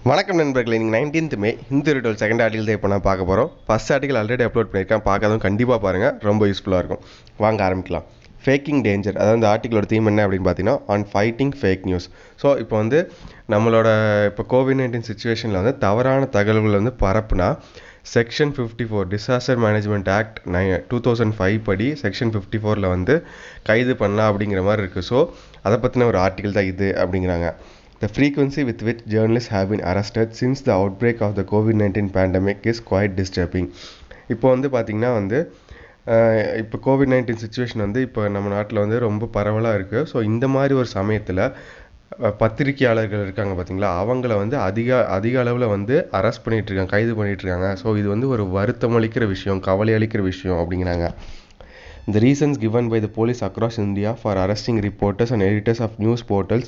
வணக்கம் நண்பர்களே, நீங்கள் 19th மே ஹிந்து ரிட்டோல் செகண்ட் ஆர்டிகல் தான் இப்போ நான் பார்க்க போகிறோம். ஃபஸ்ட் ஆர்டிகல் ஆல்ரெடி அப்லோட் பண்ணியிருக்கேன், பார்க்காதவங்க கண்டிப்பாக பாருங்கள், ரொம்ப யூஸ்ஃபுல்லாக இருக்கும். வாங்க ஆரம்பிக்கலாம். ஃபேக்கிங் டேஞ்சர், அதாவது இந்த ஆர்டிகளோட தீம் என்ன அப்படின்னு பார்த்தீங்கன்னா on fighting fake news. So இப்போ வந்து நம்மளோட இப்போ கோவிட்-19 சுச்சுவேஷனில் வந்து தவறான தகவல்கள் வந்து பரப்புனா செக்ஷன் 54 டிசாஸ்டர் மேனேஜ்மெண்ட் ஆக்ட் 2005 படி செக்ஷன் 54 வந்து கைது பண்ணலாம் அப்படிங்கிற மாதிரி இருக்குது. ஸோ அதை பற்றின ஒரு ஆர்டிகல் தான் இது அப்படிங்கிறாங்க. The frequency with which journalists have been arrested since the outbreak of the COVID-19 pandemic is quite disturbing. இப்போ வந்து பார்த்திங்கன்னா வந்து இப்போ கோவிட்-19 சுச்சுவேஷன் வந்து இப்போ நம்ம நாட்டில் வந்து ரொம்ப பரவலாக இருக்குது. ஸோ இந்த மாதிரி ஒரு சமயத்தில் பத்திரிகையாளர்கள் இருக்காங்க பார்த்தீங்களா, அவங்கள வந்து அதிக அளவில் வந்து அரெஸ்ட் பண்ணிகிட்ருக்காங்க, கைது பண்ணிகிட்ருக்காங்க. ஸோ இது வந்து ஒரு வருத்தம் அளிக்கிற விஷயம், கவலை அளிக்கிற விஷயம் அப்படிங்கிறாங்க. The reasons given by the police across India for arresting reporters and editors of news portals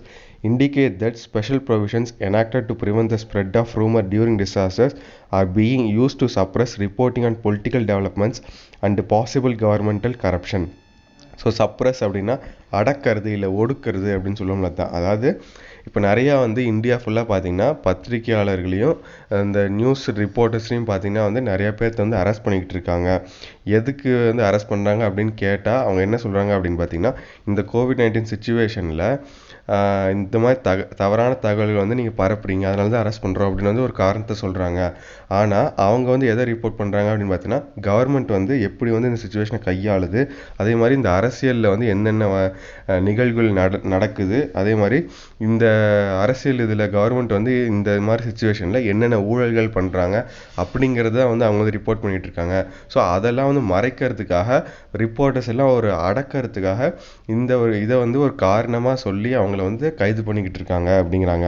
indicate that special provisions enacted to prevent the spread of rumor during disasters are being used to suppress reporting on political developments and possible governmental corruption. So suppress அப்படின்னா அடக்கிறது இல்லை ஒடுக்கிறது அப்படின்னு சொல்லுவோம்ல தான். அதாவது இப்போ நிறையா வந்து India ஃபுல்லாக பார்த்திங்கன்னா பத்திரிகையாளர்களையும் இந்த நியூஸ் ரிப்போர்ட்டர்ஸ்லையும் பார்த்திங்கன்னா வந்து நிறையா பேர்த்த வந்து அரெஸ்ட் பண்ணிக்கிட்டு இருக்காங்க. எதுக்கு வந்து அரெஸ்ட் பண்ணுறாங்க அப்படின்னு கேட்டால் அவங்க என்ன சொல்கிறாங்க அப்படின்னு பார்த்திங்கன்னா, இந்த கோவிட்-19 சுச்சுவேஷனில் இந்த மாதிரி தவறான தகவல்கள் வந்து நீங்கள் பரப்புறீங்க, அதனால தான் அரெஸ்ட் பண்ணுறோம் அப்படின்னு வந்து ஒரு காரணத்தை சொல்கிறாங்க. ஆனால் அவங்க வந்து எதை ரிப்போர்ட் பண்ணுறாங்க அப்படின்னு பார்த்தீங்கன்னா, கவர்மெண்ட் வந்து எப்படி வந்து இந்த சுச்சுவேஷனை கையாளுது, அதே மாதிரி இந்த அரசியலில் வந்து என்னென்ன நிகழ்வுகள் நடக்குது, அதே மாதிரி இந்த அரசியல் இதில் கவர்மெண்ட் வந்து இந்த மாதிரி சுச்சுவேஷனில் என்னென்ன ஊழல்கள் பண்ணுறாங்க அப்படிங்கிறத வந்து அவங்க வந்து ரிப்போர்ட் பண்ணிகிட்டு இருக்காங்க. ஸோ அதெல்லாம் வந்து மறைக்கிறதுக்காக ரிப்போர்ட்டர்ஸ் எல்லாம் ஒரு அடக்கிறதுக்காக இந்த ஒரு இதை வந்து ஒரு காரணமாக சொல்லி அவங்கள வந்து கைது பண்ணிக்கிட்டு இருக்காங்க அப்படிங்கிறாங்க.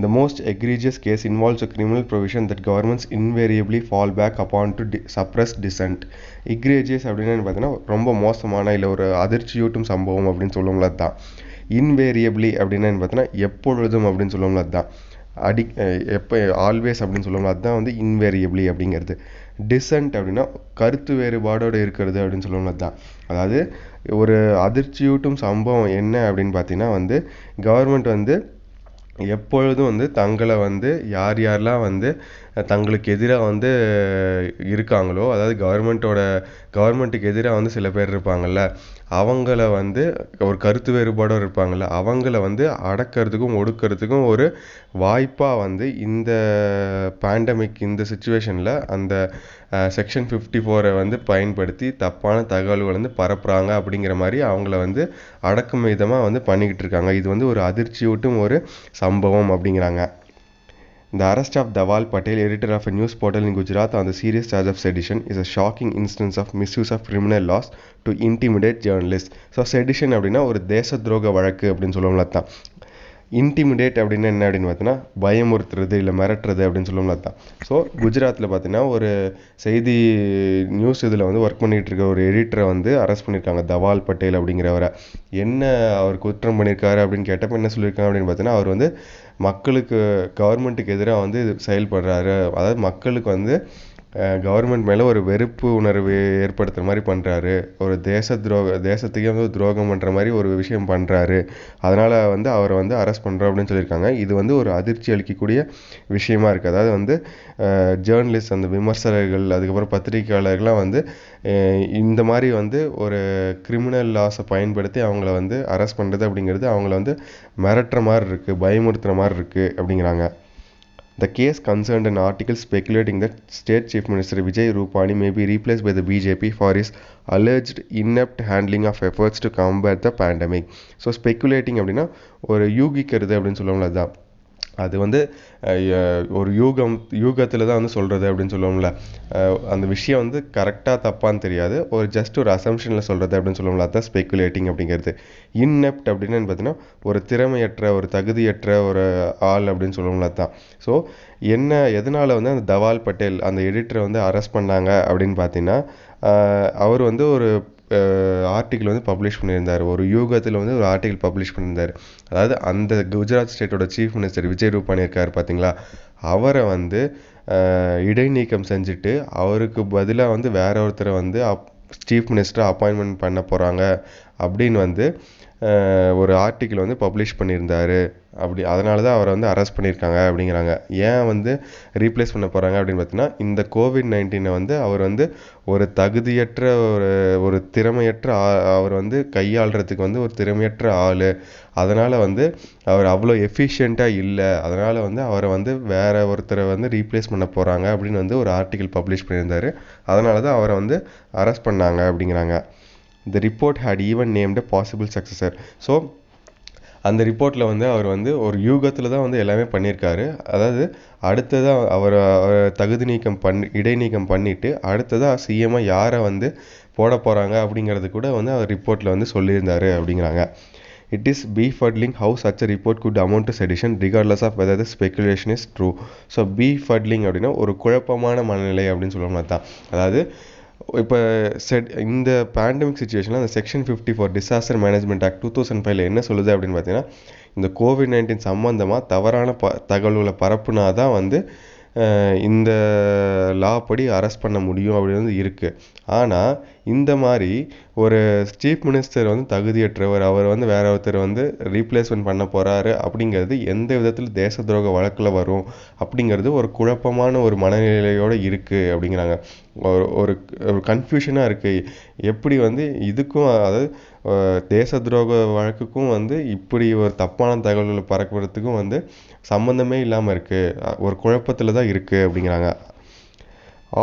The most egregious case involves a criminal provision that governments invariably fall back upon to suppress dissent. Egregious அப்படின்னு பார்த்தீங்கன்னா ரொம்ப மோசமான இல்லை ஒரு அதிர்ச்சியூட்டும் சம்பவம் அப்படின்னு சொல்லுவோம்ல தான். இன்வேரியபிளி அப்படின்னு பார்த்தீங்கன்னா எப்பொழுதும் அப்படின்னு சொல்லுவோம்ல தான். எப்போ ஆல்வேஸ் அப்படின்னு சொல்லுவோம்ல, அதுதான் வந்து இன்வேரியபிளி அப்படிங்கிறது. டிசன்ட் அப்படின்னா கருத்து வேறுபாடோடு இருக்கிறது அப்படின்னு சொல்லுவோம்ல தான். அதாவது ஒரு அதிர்ச்சியூட்டும் சம்பவம் என்ன அப்படின்னு பார்த்தீங்கன்னா வந்து கவர்மெண்ட் வந்து எப்பொழுதும் வந்து தங்களை வந்து யாரெல்லாம் வந்து தங்களுக்கு எதிராக வந்து இருக்காங்களோ, அதாவது கவர்மெண்ட்டுக்கு எதிராக வந்து சில பேர் இருப்பாங்கள்ல, அவங்கள வந்து ஒரு கருத்து வேறுபாடோடு இருப்பாங்கள்ல, அவங்கள வந்து அடக்கிறதுக்கும் ஒடுக்கிறதுக்கும் ஒரு வாய்ப்பாக வந்து இந்த பேண்டமிக் இந்த சுச்சுவேஷனில் அந்த செக்ஷன் 54 வந்து பயன்படுத்தி தப்பான தகவல்கள் வந்து பரப்புகிறாங்க அப்படிங்கிற மாதிரி அவங்கள வந்து அடக்கும் விதமாக வந்து பண்ணிக்கிட்டு இருக்காங்க. இது வந்து ஒரு அதிர்ச்சியூட்டும் ஒரு சம்பவம் அப்படிங்கிறாங்க. The arrest of Dawal Patel, editor of a news portal in Gujarat, on the serious charge of sedition is a shocking instance of misuse of criminal laws to intimidate journalists. So sedition அப்படின்னா ஒரு தேச துரோக வழக்கு அப்படின்னு சொல்லுவோம்ல தான். Intimidate அப்படின்னா என்ன அப்படின்னு பார்த்தீங்கன்னா பயமுறுத்துறது இல்லை மிரட்டுறது அப்படின்னு சொல்லுவோம்ல தான். ஸோ குஜராத்தில் பார்த்தீங்கன்னா ஒரு செய்தி நியூஸ் இதில் வந்து ஒர்க் பண்ணிகிட்டு இருக்க ஒரு எடிட்டரை வந்து அரெஸ்ட் பண்ணியிருக்காங்க, தவால் பட்டேல் அப்படிங்கிறவரை. என்ன அவர் குற்றம் பண்ணியிருக்காரு அப்படின்னு கேட்டப்போ என்ன சொல்லியிருக்காங்க அப்படின்னு பார்த்தீங்கன்னா, அவர் வந்து மக்களுக்கு கவர்மெண்ட்டுக்கு எதிராக வந்து செயல்படுறாரு, அதாவது மக்களுக்கு வந்து கவர்மெண்ட் மேலே ஒரு வெறுப்பு உணர்வு ஏற்படுத்துகிற மாதிரி பண்ணுறாரு, ஒரு தேசத்துக்கே வந்து துரோகம் பண்ணுற மாதிரி ஒரு விஷயம் பண்ணுறாரு, அதனால் வந்து அவரை வந்து அரெஸ்ட் பண்ணுறோம் அப்படின்னு சொல்லியிருக்காங்க. இது வந்து ஒரு அதிர்ச்சி அளிக்கக்கூடிய விஷயமா இருக்குது. அதாவது வந்து ஜேர்னலிஸ்ட், அந்த விமர்சகர்கள், அதுக்கப்புறம் பத்திரிகையாளர்கள்லாம் வந்து இந்த மாதிரி வந்து ஒரு கிரிமினல் லாஸை பயன்படுத்தி அவங்கள வந்து அரெஸ்ட் பண்ணுறது அப்படிங்கிறது அவங்கள வந்து மிரட்டுற மாதிரி இருக்குது, பயமுறுத்துகிற மாதிரி இருக்குது அப்படிங்கிறாங்க. The case concerned an article speculating that State Chief Minister Vijay Rupani may be replaced by the BJP for his alleged inept handling of efforts to combat the pandemic. So speculating அப்படின்னா ஒரு யூகிக்கிறது அப்படின்னு சொல்லுவோம்ல தான். அது வந்து ஒரு யூகத்தில் தான் வந்து சொல்கிறது அப்படின்னு சொல்லுவோம்ல. அந்த விஷயம் வந்து கரெக்டாக தப்பான்னு தெரியாது, ஒரு ஜஸ்ட் ஒரு அசம்ஷனில் சொல்கிறது அப்படின்னு சொல்லுவோம்ல, அதுதான் ஸ்பெக்குலேட்டிங் அப்படிங்கிறது. இன்எப்ட் அப்படின்னு பார்த்தீங்கன்னா ஒரு திறமையற்ற, ஒரு தகுதியற்ற ஒரு ஆள் அப்படின்னு சொல்லுவோம்ல தான். ஸோ எதனால் வந்து அந்த தவால் பட்டேல் அந்த எடிட்டரை வந்து அரெஸ்ட் பண்ணாங்க அப்படின்னு பார்த்தீங்கன்னா, அவர் வந்து ஒரு ஆர்டிக்கிள் வந்து பப்ளிஷ் பண்ணியிருந்தார், ஒரு யூகத்தில் வந்து ஒரு ஆர்டிக்கிள் பப்ளிஷ் பண்ணியிருந்தார். அதாவது அந்த குஜராத் ஸ்டேட்டோட சீஃப் மினிஸ்டர் விஜய் ரூபானி இருக்கார் பார்த்தீங்களா, அவரை வந்து இடைநீக்கம் செஞ்சுட்டு அவருக்கு பதிலாக வந்து வேற ஒருத்தரை வந்து சீஃப் மினிஸ்டரை அப்பாயின்மெண்ட் பண்ண போகிறாங்க அப்படின்னு வந்து ஒரு ஆர்டிக்கிள் வந்து பப்ளிஷ் பண்ணியிருந்தார் அதனால தான் அவரை வந்து அரெஸ்ட் பண்ணியிருக்காங்க அப்படிங்கிறாங்க. ஏன் வந்து ரீப்ளேஸ் பண்ண போகிறாங்க அப்படின்னு பார்த்தீங்கன்னா, இந்த கோவிட்-19 வந்து அவர் வந்து ஒரு தகுதியற்ற ஒரு ஒரு திறமையற்ற அவர் வந்து கையாளுறதுக்கு வந்து ஒரு திறமையற்ற ஆள். அதனால் வந்து அவர் அவ்வளோ எஃபிஷியண்ட்டாக இல்லை. அதனால் வந்து அவரை வந்து வேற ஒருத்தரை வந்து ரீப்ளேஸ் பண்ண போகிறாங்க அப்படின்னு வந்து ஒரு ஆர்டிக்கல் பப்ளிஷ் பண்ணியிருந்தார். அதனால தான் அவரை வந்து அரெஸ்ட் பண்ணாங்க அப்படிங்கிறாங்க. The report had even named a possible successor. So அந்த ரிப்போர்ட்டில் வந்து அவர் வந்து ஒரு யூகத்தில் தான் வந்து எல்லாமே பண்ணியிருக்காரு. அதாவது அடுத்ததாக அவரை தகுதி நீக்கம் இடைநீக்கம் பண்ணிவிட்டு அடுத்ததாக சிஎம்ஐ யாரை வந்து போட போகிறாங்க அப்படிங்கிறது கூட வந்து அவர் ரிப்போர்ட்டில் வந்து சொல்லியிருந்தார் அப்படிங்கிறாங்க. It is befuddling how such a report could amount to sedition regardless of whether the speculation is true. So befuddling அப்படின்னா ஒரு குழப்பமான மனநிலை அப்படின்னு சொல்ல மாதிரி தான். அதாவது இப்போ இந்த பேண்டமிக் சுச்சுவேஷனில் அந்த செக்ஷன் 54 டிசாஸ்டர் மேனேஜ்மெண்ட் ஆக்ட் 2005 என்ன சொல்லுது அப்படின்னு பார்த்தீங்கன்னா, இந்த கோவிட்-19 சம்மந்தமாக தவறான தகவல்களை பரப்புனா தான் வந்து இந்த லா படி அரெஸ்ட் பண்ண முடியும் அப்படின்னு இருக்குது. ஆனால் இந்த மாதிரி ஒரு சீஃப் மினிஸ்டர் வந்து தகுதியற்றவர், அவர் வந்து வேற ஒருத்தர் வந்து ரீப்ளேஸ்மெண்ட் பண்ண போகிறாரு அப்படிங்கிறது எந்த விதத்தில் தேச துரோக வழக்கில் வரும் அப்படிங்கிறது ஒரு குழப்பமான ஒரு மனநிலையோடு இருக்குது அப்படிங்கிறாங்க. ஒரு கன்ஃபியூஷனாக இருக்குது. எப்படி வந்து இதுக்கும் அதாவது தேச துரோக வழக்குக்கும் வந்து இப்படி ஒரு தப்பான தகவல்களை பரப்புறதுக்கும் வந்து சம்மந்தமே இல்லாமல் இருக்குது, ஒரு குழப்பத்தில் தான் இருக்குது அப்படிங்கிறாங்க.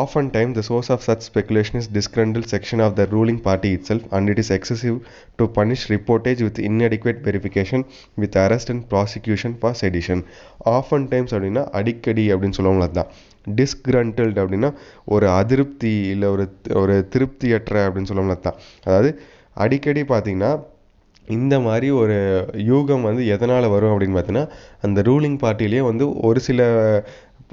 Oftentimes, the source of such speculation is disgruntled section of the ruling party itself, and it is excessive to punish reportage with inadequate verification with arrest and prosecution for sedition. Oftentimes அப்படின்னா அடிக்கடி அப்படின்னு சொல்லுவாங்களா தான். டிஸ்கிரண்டில்ட் அப்படின்னா ஒரு அதிருப்தி இல்லை ஒரு திருப்தியற்ற அப்படின்னு சொல்லுவாங்களா தான். அதாவது அடிக்கடி பார்த்தீங்கன்னா இந்த மாதிரி ஒரு யூகம் வந்து எதனால் வரும் அப்படின்னு பார்த்தீங்கன்னா, அந்த ரூலிங் பார்ட்டிலேயே வந்து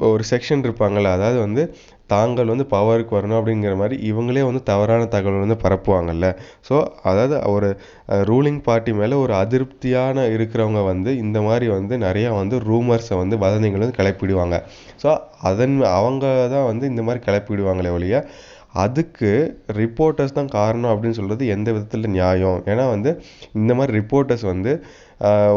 ஒரு செக்ஷன் இருப்பாங்கள்ல, அதாவது வந்து தாங்கள் வந்து பவருக்கு வரணும் அப்படிங்கிற மாதிரி இவங்களே வந்து தவறான தகவல் வந்து பரப்புவாங்கல்ல. ஸோ அதாவது ஒரு ரூலிங் பார்ட்டி மேலே ஒரு அதிருப்தியான இருக்கிறவங்க வந்து இந்த மாதிரி வந்து நிறையா வந்து ரூமர்ஸை வந்து வதந்திகள் வந்து கிளப்பிடுவாங்க. ஸோ அவங்க தான் வந்து இந்த மாதிரி கிளப்பிடுவாங்களே ஒழிய அதுக்கு ரிப்போர்ட்டர்ஸ் தான் காரணம் அப்படின்னு சொல்கிறது எந்த விதத்தில் நியாயம்? ஏன்னா வந்து இந்த மாதிரி ரிப்போர்ட்டர்ஸ் வந்து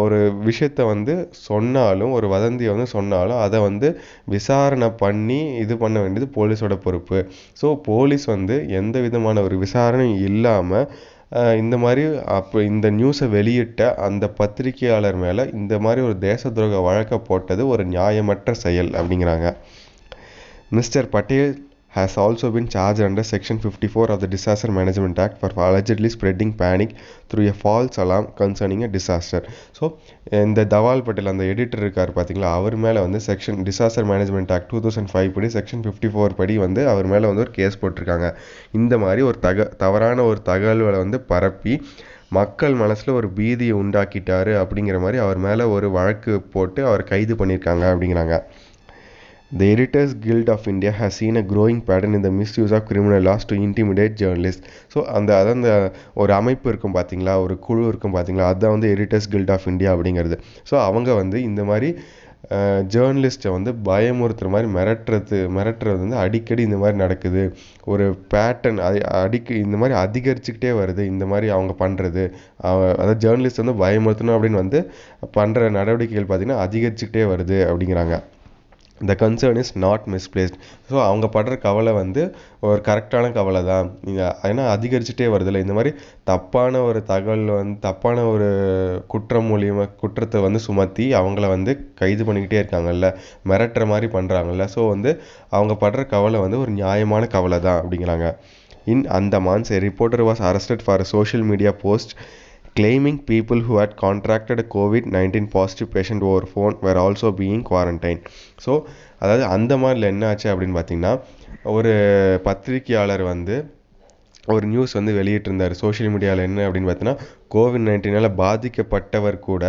ஒரு விஷயத்தை வந்து சொன்னாலும், ஒரு வதந்தியை வந்து சொன்னாலும் அதை வந்து விசாரணை பண்ணி இது பண்ண வேண்டியது போலீஸோட பொறுப்பு. ஸோ போலீஸ் வந்து எந்த விதமான ஒரு விசாரணையும் இல்லாமல் இந்த மாதிரி இந்த நியூஸை வெளியிட்ட அந்த பத்திரிகையாளர் மேலே இந்த மாதிரி ஒரு தேச துரோக வழக்கை போட்டது ஒரு நியாயமற்ற செயல் அப்படிங்கிறாங்க. Mister Patel has also been charged under Section 54 of the Disaster Management Act for allegedly spreading panic through a false alarm concerning a disaster. So இந்த தவால் பட்டேல் அந்த எடிட்டர் இருக்கார் பார்த்தீங்களா, அவர் மேலே வந்து டிசாஸ்டர் மேனேஜ்மெண்ட் ஆக்ட் 2005 படி செக்ஷன் 54 படி வந்து அவர் மேலே வந்து ஒரு கேஸ் போட்டிருக்காங்க. இந்த மாதிரி ஒரு தவறான ஒரு தகவல்களை வந்து பரப்பி மக்கள் மனசில் ஒரு பீதியை உண்டாக்கிட்டாரு அப்படிங்கிற மாதிரி அவர் மேலே ஒரு வழக்கு போட்டு அவர் கைது பண்ணியிருக்காங்க அப்படிங்கிறாங்க. The Editors Guild of India has seen a growing pattern in the misuse of criminal laws to intimidate journalists. So அந்த ஒரு அமைப்பு இருக்கும் பார்த்தீங்களா, ஒரு குழு இருக்கும் பார்த்தீங்களா, அதுதான் வந்து எடிட்டர்ஸ் கில்ட் ஆஃப் இந்தியா அப்படிங்கிறது. ஸோ அவங்க வந்து இந்த மாதிரி ஜேர்னலிஸ்ட்டை வந்து பயமுறுத்துற மாதிரி மிரட்டுறது வந்து அடிக்கடி இந்த மாதிரி நடக்குது. ஒரு பேட்டர்ன் இந்த மாதிரி அதிகரிச்சுக்கிட்டே வருது. இந்த மாதிரி அவங்க பண்ணுறது, அதாவது ஜேர்னலிஸ்ட் வந்து பயமுறுத்தணும் அப்படின்னு வந்து பண்ணுற நடவடிக்கைகள் பார்த்திங்கன்னா அதிகரிச்சுக்கிட்டே வருது அப்படிங்கிறாங்க. The concern is not misplaced. So அவங்க படுற கவலை வந்து ஒரு கரெக்டான கவலை தான். ஏன்னா அதிகரிச்சுட்டே வருதில்ல. இந்த மாதிரி தப்பான ஒரு தகவல் வந்து தப்பான ஒரு குற்றத்தை வந்து சுமத்தி அவங்கள வந்து கைது பண்ணிக்கிட்டே இருக்காங்கல்ல, மிரட்டுற மாதிரி பண்ணுறாங்கல்ல. ஸோ வந்து அவங்க படுற கவலை வந்து ஒரு நியாயமான கவலை தான் அப்படிங்கிறாங்க. In Andaman, a reporter was arrested for a social media post claiming people who had contracted a COVID-19 positive patient over phone were also being quarantined. So அதாவது அந்தமானில் என்ன ஆச்சு அப்படின்னு பார்த்தீங்கன்னா, ஒரு பத்திரிகையாளர் வந்து ஒரு நியூஸ் வந்து வெளியிட்டிருந்தார் சோஷியல் மீடியாவில். என்ன அப்படின்னு பார்த்தீங்கன்னா, கோவிட்-19 பாதிக்கப்பட்டவர் கூட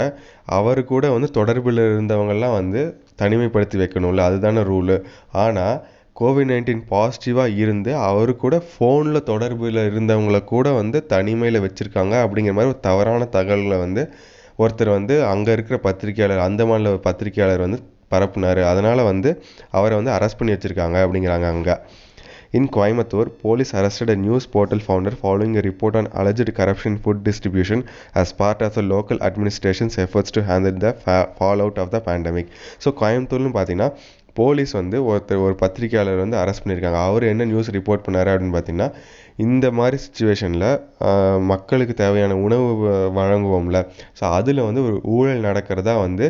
அவர் கூட வந்து தொடர்பில் இருந்தவங்கெல்லாம் வந்து தனிமைப்படுத்தி வைக்கணும்ல, அதுதானே ரூலு. ஆனால் கோவிட்-19 பாசிட்டிவாக இருந்து அவர் கூட ஃபோனில் தொடர்பில் இருந்தவங்கள கூட வந்து தனிமையில் வச்சுருக்காங்க அப்படிங்கிற மாதிரி ஒரு தவறான தகவல்களை வந்து ஒருத்தர் வந்து அங்கே இருக்கிற பத்திரிகையாளர், அந்தமானில் பத்திரிகையாளர் வந்து பரப்புனார். அதனால் வந்து அவரை வந்து அரெஸ்ட் பண்ணி வச்சுருக்காங்க அப்படிங்கிறாங்க. அங்கே In Coimbatore, police arrested a news portal founder following a report on alleged corruption in food distribution as part of the local administration's efforts to handle the fallout of the pandemic. So கோயம்புத்தூர்னு பார்த்தீங்கன்னா police வந்து ஒரு பத்திரிகையாளர் வந்து arrest பண்ணியிருக்காங்க. அவர் என்ன news report பண்ணார் அப்படின்னு பார்த்தீங்கன்னா, இந்த மாதிரி சுச்சுவேஷனில் மக்களுக்கு தேவையான உணவு வழங்குவோம்ல, ஸோ அதில் வந்து ஒரு ஊழல் நடக்கிறதா வந்து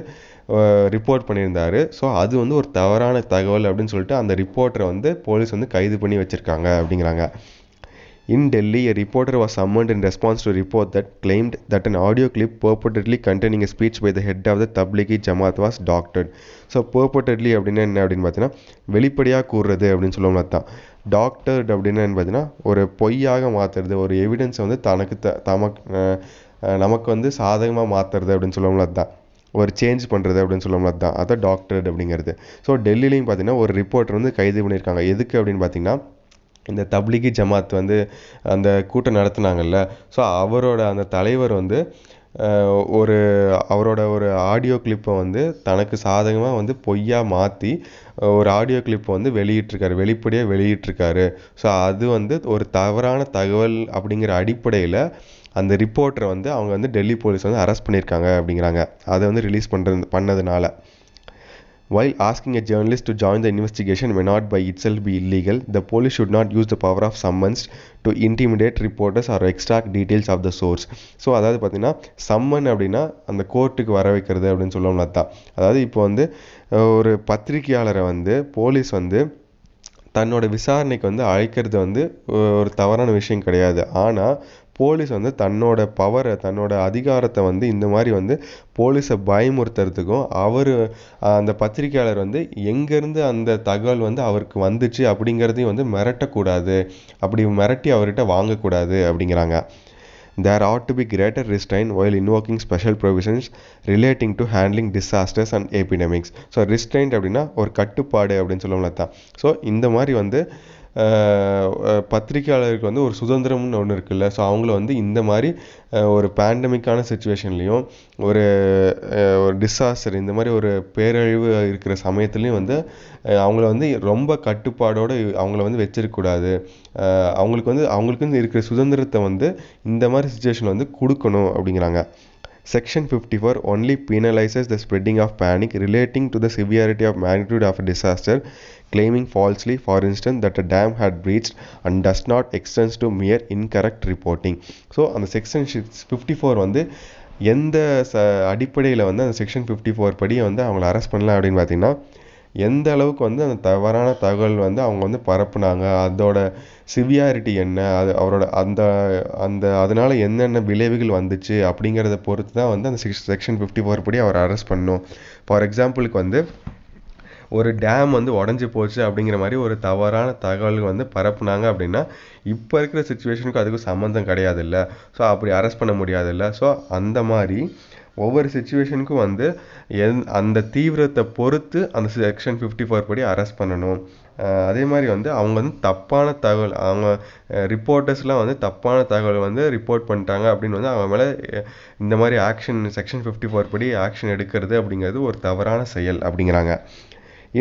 ரிப்போர்ட் பண்ணியிருந்தார். ஸோ அது வந்து ஒரு தவறான தகவல் அப்படின்னு சொல்லிட்டு அந்த ரிப்போர்ட்டரை வந்து போலீஸ் வந்து கைது பண்ணி வச்சுருக்காங்க அப்படிங்கிறாங்க. In Delhi, a reporter was summoned in response to a report that claimed that an audio clip purportedly containing a speech by the head of the Tablighi Jamaat was doctored. So purportedly அப்படின்னா என்ன அப்படின்னு பார்த்தீங்கன்னா, வெளிப்படையாக கூறுறது அப்படின்னு சொல்லுவோம்ல தான். டாக்டர்ட் அப்படின்னா என்ன பார்த்தீங்கன்னா, ஒரு பொய்யாக மாற்றுறது, ஒரு எவிடன்ஸை வந்து நமக்கு வந்து சாதகமாக மாற்றுறது அப்படின்னு சொல்லுவோம்ல தான். ஒரு சேஞ்ச் பண்ணுறது அப்படின்னு சொல்லுவோம்ல தான். அதான் டாக்டர்ட் அப்படிங்கிறது. ஸோ டெல்லிலையும் பார்த்தீங்கன்னா ஒரு ரிப்போர்ட்டர் வந்து கைது பண்ணியிருக்காங்க. எதுக்கு அப்படின்னு பார்த்தீங்கன்னா, இந்த தப்லிகி ஜமாத் வந்து அந்த கூட்டம் நடத்துனாங்கல்ல, ஸோ அவரோட அந்த தலைவர் வந்து அவரோட ஒரு ஆடியோ கிளிப்பை வந்து தனக்கு சாதகமாக வந்து பொய்யா மாற்றி ஒரு ஆடியோ கிளிப்பை வந்து வெளிப்படையாக வெளியிட்டிருக்காரு. ஸோ அது வந்து ஒரு தவறான தகவல் அப்படிங்கிற அடிப்படையில் அந்த ரிப்போர்ட்டரை வந்து அவங்க வந்து டெல்லி போலீஸ் வந்து அரெஸ்ட் பண்ணியிருக்காங்க அப்படிங்கிறாங்க. அதை வந்து ரிலீஸ் பண்ணதுனால. While asking a journalist to join the investigation may not by itself be illegal, the police should not use the power of summons to intimidate reporters or extract details of the source. So அதாவது பார்த்தீங்கன்னா, summon அப்படின்னா அந்த கோர்ட்டுக்கு வர வைக்கிறது அப்படின்னு சொல்லுவோம்ல தான். அதாவது இப்போ வந்து ஒரு பத்திரிகையாளரை வந்து போலீஸ் வந்து தன்னோட விசாரணைக்கு வந்து அழைக்கிறது வந்து ஒரு தவறான விஷயம் கிடையாது. ஆனால் போலீஸ் வந்து தன்னோட பவரை, தன்னோட அதிகாரத்தை வந்து இந்த மாதிரி வந்து போலீஸை பயமுறுத்துறதுக்கும், அந்த பத்திரிகையாளர் வந்து எங்கேருந்து அந்த தகவல் வந்து அவருக்கு வந்துச்சு அப்படிங்கிறதையும் வந்து மிரட்டக்கூடாது, அப்படி மிரட்டி அவர்கிட்ட வாங்கக்கூடாது அப்படிங்கிறாங்க. There ought to be greater restraint while invoking special provisions relating to handling disasters and epidemics. So restraint அப்படின்னா ஒரு கட்டுப்பாடு அப்படின்னு சொல்லுவோம்ல தான். ஸோ இந்த மாதிரி வந்து பத்திரிகையாளருக்கு வந்து ஒரு சுதந்திரம்னு ஒன்று இருக்குல்ல, ஸோ அவங்கள வந்து இந்த மாதிரி ஒரு பேண்டமிக்கான சுச்சுவேஷன்லேயும் ஒரு டிசாஸ்டர், இந்த மாதிரி ஒரு பேரழிவு இருக்கிற சமயத்துலேயும் வந்து அவங்கள வந்து ரொம்ப கட்டுப்பாடோடு அவங்கள வந்து வச்சிருக்கக்கூடாது. அவங்களுக்கு வந்து இருக்கிற சுதந்திரத்தை வந்து இந்த மாதிரி சுச்சுவேஷன் வந்து கொடுக்கணும் அப்படிங்கிறாங்க. Section 54 only penalizes the spreading of panic relating to the severity of magnitude of a disaster, claiming falsely, for instance, that a dam had breached, and does not extend to mere incorrect reporting. So அந்த section 54 வந்து எந்த அடிப்படையில் வந்து அந்த section 54 படி வந்து அவங்கள arrest பண்ணலாம் அப்படின்னு பார்த்தீங்கன்னா, எந்த அளவுக்கு வந்து அந்த தவறான தகவல் வந்து அவங்க வந்து பரப்புனாங்க, அதோட சிவியாரிட்டி என்ன, அவரோட அதனால் என்னென்ன விளைவுகள் வந்துச்சு அப்படிங்கிறத பொறுத்து தான் வந்து அந்த செக்ஷன் 54 படி அவர் அரெஸ்ட் பண்ணணும். ஃபார் எக்ஸாம்பிளுக்கு வந்து ஒரு டேம் வந்து உடஞ்சி போச்சு அப்படிங்கிற மாதிரி ஒரு தவறான தகவல் வந்து பரப்புனாங்க அப்படின்னா, இப்போ இருக்கிற சுச்சுவேஷனுக்கு அதுக்கும் சம்மந்தம் கிடையாது இல்லை, ஸோ அப்படி அரெஸ்ட் பண்ண முடியாது இல்லை. ஸோ அந்த மாதிரி ஒவ்வொரு சுச்சுவேஷனுக்கும் வந்து அந்த தீவிரத்தை பொறுத்து அந்த செக்ஷன் 54 படி அரெஸ்ட் பண்ணணும். அதே மாதிரி வந்து அவங்க வந்து தப்பான தகவல், அவங்க ரிப்போர்ட்டர்ஸ்லாம் வந்து தப்பான தகவல் வந்து ரிப்போர்ட் பண்ணிட்டாங்க அப்படின்னு வந்து அவங்க மேலே இந்த மாதிரி செக்ஷன் 54 படி ஆக்ஷன் எடுக்கிறது அப்படிங்கிறது ஒரு தவறான செயல் அப்படிங்கிறாங்க.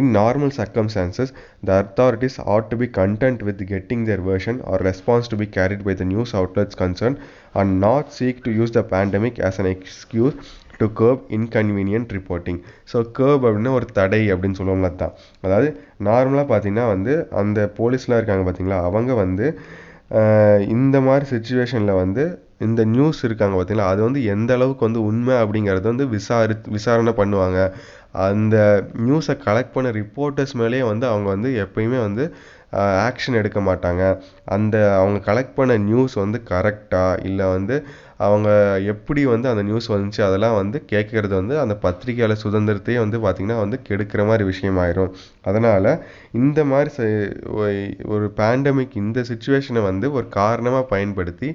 In normal circumstances, the authorities ought to be content with getting their version or response to be carried by the news outlets concerned and not seek to use the pandemic as an excuse to curb inconvenient reporting. So curb அப்படின்னா ஒரு தடை அப்படின்னு சொல்லுவோம்ல தான். அதாவது நார்மலாக பார்த்தீங்கன்னா வந்து அந்த போலீஸ்லாம் இருக்காங்க பார்த்தீங்களா, அவங்க வந்து இந்த மாதிரி சுச்சுவேஷனில் வந்து இந்த நியூஸ் இருக்காங்க பார்த்தீங்களா, அது வந்து எந்த அளவுக்கு வந்து உண்மை அப்படிங்கிறது வந்து விசாரணை பண்ணுவாங்க. அந்த நியூஸை கலெக்ட் பண்ண ரிப்போர்ட்டர்ஸ் மேலேயே வந்து அவங்க வந்து எப்பயுமே வந்து ஆக்ஷன் எடுக்க மாட்டாங்க. அவங்க கலெக்ட் பண்ண நியூஸ் வந்து கரெக்டாக இல்லை வந்து அவங்க எப்படி வந்து அந்த நியூஸ் வந்துச்சு அதெல்லாம் வந்து கேட்குறது வந்து அந்த பத்திரிகையாளர் சுதந்திரத்தையே வந்து பார்த்திங்கன்னா வந்து கெடுக்கிற மாதிரி விஷயமாயிரும். அதனால் இந்த மாதிரி ஒரு பேண்டமிக் இந்த சுச்சுவேஷனை வந்து ஒரு காரணமாக பயன்படுத்தி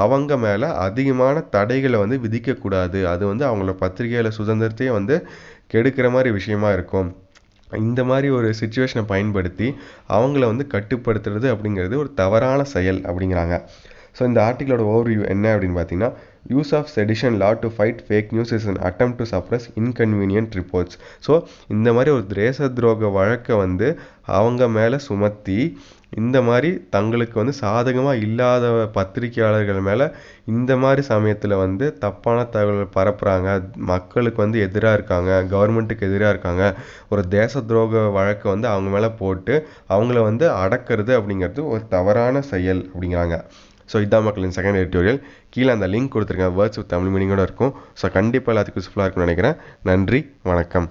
அவங்க மேலே அதிகமான தடைகளை வந்து விதிக்கக்கூடாது. அது வந்து அவங்களோட பத்திரிகையாளர் சுதந்திரத்தையே வந்து கெடுக்கிற மாதிரி விஷயமா இருக்கும். இந்த மாதிரி ஒரு சுச்சுவேஷனை பயன்படுத்தி அவங்கள வந்து கட்டுப்படுத்துறது அப்படிங்கிறது ஒரு தவறான செயல் அப்படிங்கிறாங்க. ஸோ இந்த ஆர்டிக்கிளோட ஓவர்வியூ என்ன அப்படின்னு பார்த்தீங்கன்னா, use of sedition law to fight fake news is an attempt to suppress inconvenient reports. So இந்த மாதிரி ஒரு தேச துரோக வழக்கை வந்து அவங்க மேலே சுமத்தி இந்த மாதிரி தங்களுக்கு வந்து சாதகமாக இல்லாத பத்திரிக்கையாளர்கள் மேலே இந்த மாதிரி சமயத்தில் வந்து தப்பான தகவல்கள் பரப்புகிறாங்க, மக்களுக்கு வந்து எதிராக இருக்காங்க, கவர்மெண்ட்டுக்கு எதிராக இருக்காங்க, ஒரு தேச துரோக வழக்கை வந்து அவங்க மேலே போட்டு அவங்கள வந்து அடக்கிறது அப்படிங்கிறது ஒரு தவறான செயல் அப்படிங்கிறாங்க. ஸோ இதான் மக்களின் செகண்ட் எடிட்டோரியல். கீழே அந்த லிங்க் கொடுத்துருக்கேன், வேர்ட்ஸ் வித் தமிழ் மீனிங்கோட இருக்கும். ஸோ கண்டிப்பாக எல்லாத்துக்கும் யூஸ்ஃபுல்லாக இருக்கும்னு நினைக்கிறேன். நன்றி, வணக்கம்.